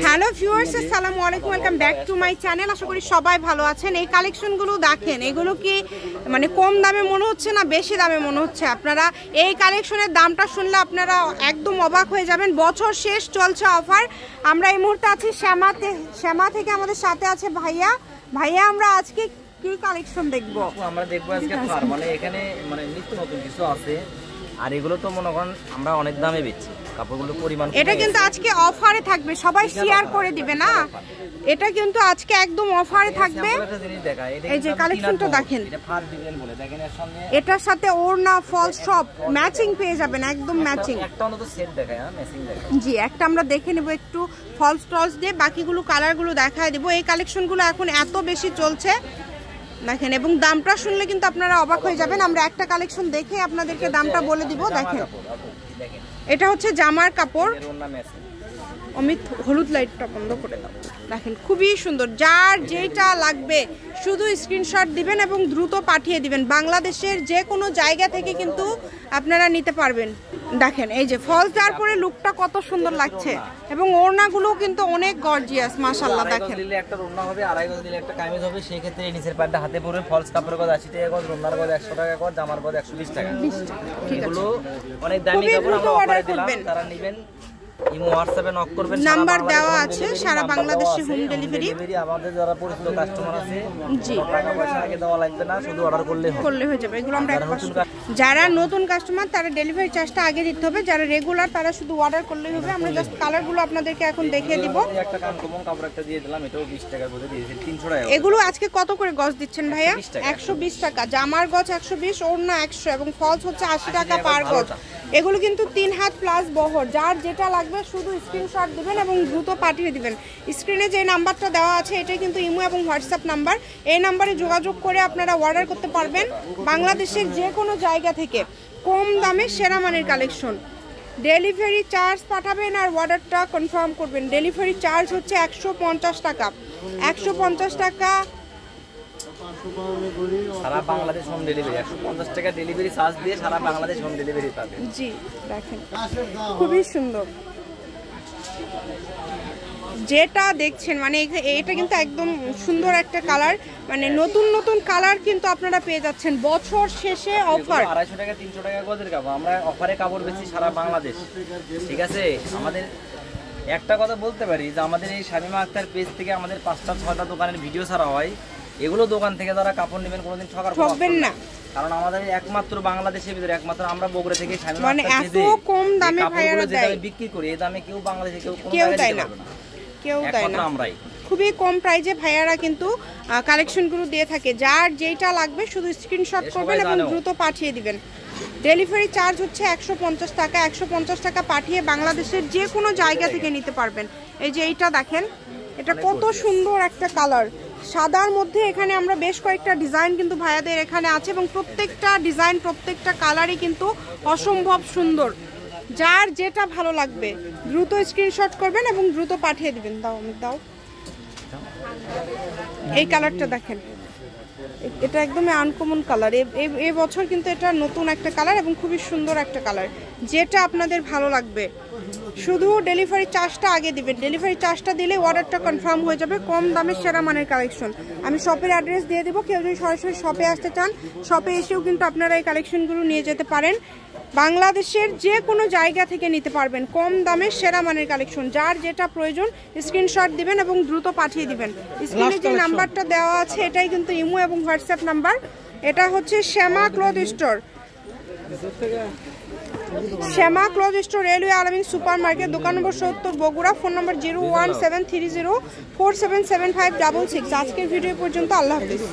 Hello viewers, আসসালামু আলাইকুম, welcome back to my channel. আশা করি সবাই ভালো আছেন। এই কালেকশনগুলো দেখেন, এগুলো কি মানে কম দামে মনে হচ্ছে না বেশি দামে মনে হচ্ছে? আপনারা এই কালেকশনের দামটা শুনলে আপনারা একদম অবাক হয়ে যাবেন। বছর শেষ চলছে অফার। আমরা এই মুহূর্তে আছি শ্যামা থেকে, আমাদের সাথে আছে ভাইয়া। আমরা আজকে কি কালেকশন দেখবো? আমরা দেখবো আজকে থার, মানে এখানে মানে নিত্য নতুন কিছু আছে। আর এগুলো তো মনে করেন আমরা অনেক দামে বেচছি কাপড়গুলো, পরিমাণ এটা কিন্তু আজকে অফারে থাকবে, সবাই শেয়ার করে দিবে না। এটা কিন্তু আজকে একদম অফারে থাকবে। এই যে কালেকশনটা দেখেন, এটার সাথে ওড়না ফলস সব ম্যাচিং পেয়ে যাবেন, একদম ম্যাচিং। জি, একটা আমরা দেখে নেব একটু ফলস টলস দিয়ে, বাকিগুলো কালারগুলো দেখায় দেবো। এই কালেকশনগুলো এখন এত বেশি চলছে দেখেন, এবং দামটা শুনলে কিন্তু আপনারা অবাক হয়ে যাবেন। আমরা একটা কালেকশন দেখে আপনাদেরকে দামটা বলে দিব। দেখেন, এটা হচ্ছে জামার কাপড়। অমিত, হলুদ লাইটটা বন্ধ করে দাও। দেখেন খুবই সুন্দর, যার যেটা লাগবে শুধু স্ক্রিনশট দিবেন এবং দ্রুত পাঠিয়ে দিবেন। বাংলাদেশের যে কোনো জায়গা থেকে কিন্তু আপনারা নিতে পারবেন। দেখেন এই যে ফলস দেওয়ার পরে লুকটা কত সুন্দর লাগছে, এবং ওড়নাগুলো কিন্তু অনেক গর্জিয়াস মাশাআল্লাহ। দেখেন একটা ওড়না হবে, আড়াই গজ দিলে একটা কামিজ হবে, সেই ক্ষেত্রে নিচের প্যান্টটা হাতে পড়বে। ফলস কাপড়ের গজ 80 টাকা গজ, ওড়নার গজ 100 টাকা গজ, জামার গজ 120 টাকা। এগুলো অনেক দামি কাপড়, আমরা অফারে দিলাম, তারা নেবেন। ইমো হোয়াটসঅ্যাপে নক করবেন, নাম্বার দেওয়া আছে, সারা বাংলাদেশে হোম ডেলিভারি। আমাদের যারা পরিচিত কাস্টমার আছে, জি, টাকা পয়সা আগে দেওয়া লাগবে না, শুধু অর্ডার করলে হয়ে যাবে। এগুলো আমরা যারা নতুন কাস্টমার তারা ডেলিভারি চার্জটা আগে দিতে হবে, যারা রেগুলার তারা শুধু অর্ডার করলেই হবে। আমরা জাস্ট কালারগুলো আপনাদেরকে এখন দেখিয়ে দিব। একটা কানকমন কাপড় একটা দিয়ে দিলাম, এটাও 20 টাকা করে দিয়েছি, 300 টাকা। এগুলো আজকে কত করে গজ দিচ্ছেন ভাইয়া? 120 টাকা। জামার গজ 120, ওড়না 100 এবং ফলস হচ্ছে 80 টাকা পার গজ। এগুলো কিন্তু 3 হাত প্লাস বহর। যার যেটা লাগবে শুধু স্ক্রিনশট দিবেন এবং দ্রুত পাঠিয়ে দিবেন। স্ক্রিনে যে নাম্বারটা দেওয়া আছে এটাই কিন্তু ইমো এবং হোয়াটসঅ্যাপ নাম্বার। এই নাম্বারে যোগাযোগ করে আপনারা অর্ডার করতে পারবেন বাংলাদেশের যে কোনো জায়গা থেকে। কম দামে সেরা মানের কালেকশন। ডেলিভারি চার্জ পাঠাবেন আর অর্ডারটা কনফার্ম করবেন। ডেলিভারি চার্জ হচ্ছে 150 টাকা। 150 টাকা সারা বাংলাদেশ হোম ডেলিভারি। 150 টাকা ডেলিভারি চার্জ দিয়ে সারা বাংলাদেশ হোম ডেলিভারি পাবেন। জি দেখেন খুবই সুন্দর যেটা দেখছেন, মানে এটা কিন্তু একদম সুন্দর একটা কালার, মানে নতুন নতুন কালার কিন্তু আপনারা পেয়ে যাচ্ছেন বছর শেষে অফার। 250 টাকা 300 টাকা গজের কাপড় আমরা অফারে কাপড় বেচি সারা বাংলাদেশ, ঠিক আছে? আমাদের একটা কথা বলতে পারি যে আমাদের এই শামিমা আক্তার পেজ থেকে আমাদের 5টা-6টা দোকানের ভিডিও ছাড়া হয়। এগুলো দোকান থেকে যারা কাপড় নেবেন কোনোদিন ঠকবেন না, কারণ আমাদের একমাত্র বাংলাদেশের ভিতরে একমাত্র আমরা বগুড়া থেকে শামিমা মানে এত কম দামে ভাইয়ারা দেয়, বিক্রি করি। এই দামে কেউ বাংলাদেশে কেউ দেয় না, কেউ দেয় না। আমরাই খুবই কম প্রাইজে ভাইয়ারা কিন্তু কালেকশনগুলো দিয়ে থাকে। যার যেটা লাগবে শুধু স্ক্রিনশট করবেন এবং দ্রুত পাঠিয়ে দিবেন। ডেলিভারি চার্জ হচ্ছে 150 টাকা। 150 টাকা পাঠিয়ে বাংলাদেশের যে কোনো জায়গা থেকে নিতে পারবেন। এই যে এইটা দেখেন, এটা কত সুন্দর একটা কালার, সাদার মধ্যে এখানে আমরা বেশ কয়েকটা ডিজাইন কিন্তু ভাইয়াদের এখানে আছে, এবং প্রত্যেকটা ডিজাইন প্রত্যেকটা কালারই কিন্তু অসম্ভব সুন্দর। যার যেটা ভালো লাগবে দ্রুত স্ক্রিনশট করবেন এবং দ্রুত পাঠিয়ে দিবেন। দাও এই কালারটা দেখেন, এটা একদমই আনকমন কালার। এই বছর কিন্তু এটা নতুন একটা কালার এবং খুবই সুন্দর একটা কালার। যেটা আপনাদের ভালো লাগবে শুধু ডেলিভারি চার্জটা আগে দিবেন। ডেলিভারি চার্জটা দিলে অর্ডারটা কনফার্ম হয়ে যাবে। কম দামে সেরা মানের কালেকশন। আমি শপের অ্যাড্রেস দিয়ে দেবো, কেউ যদি সরাসরি শপে আসতে চান শপে এসেও কিন্তু আপনারা এই কালেকশনগুলো নিয়ে যেতে পারেন। বাংলাদেশের যে কোনো জায়গা থেকে নিতে পারবেন কম দামে সেরা মানের কালেকশন। যার যেটা প্রয়োজন স্ক্রিনশট দিবেন এবং দ্রুত পাঠিয়ে দিবেন। স্ক্রিনে যে নাম্বারটা দেওয়া আছে এটাই কিন্তু ইমো এবং হোয়াটসঅ্যাপ নাম্বার। এটা হচ্ছে শ্যামা ক্লথ স্টোর, শ্যামা ক্লথ স্টোর, রেলওয়ে আলামিন সুপার মার্কেট, দোকান নম্বর 70, বগুড়া। ফোন নম্বর 01730477566। আজকের ভিডিও পর্যন্ত, আল্লাহ হাফিজ।